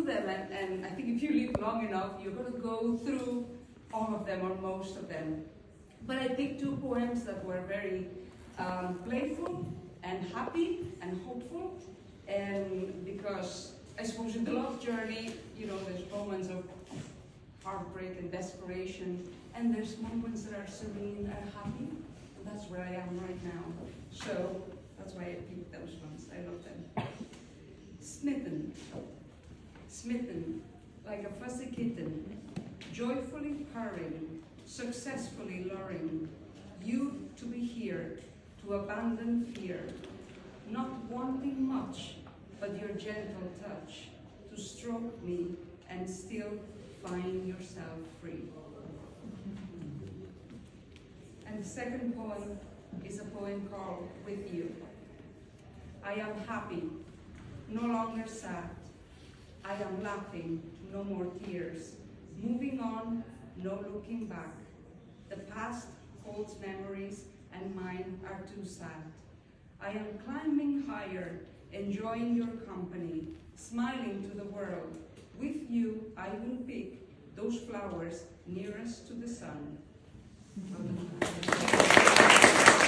them, and I think if you live long enough, you're going to go through all of them or most of them. But I picked two poems that were very playful and happy and hopeful, and because I suppose in the love journey, you know, there's moments of heartbreak and desperation, and there's moments that are serene and happy, and that's where I am right now. So that's why I picked those ones. I love them. Smitten, smitten, like a fussy kitten, joyfully purring, successfully luring you to be here, to abandon fear, not wanting much, but your gentle touch, to stroke me and still find yourself free. And the second poem is a poem called With You. I am happy, no longer sad. I am laughing, no more tears. Moving on, no looking back. The past holds memories and mine are too sad. I am climbing higher, enjoying your company, smiling to the world. With you, I will pick those flowers nearest to the sun.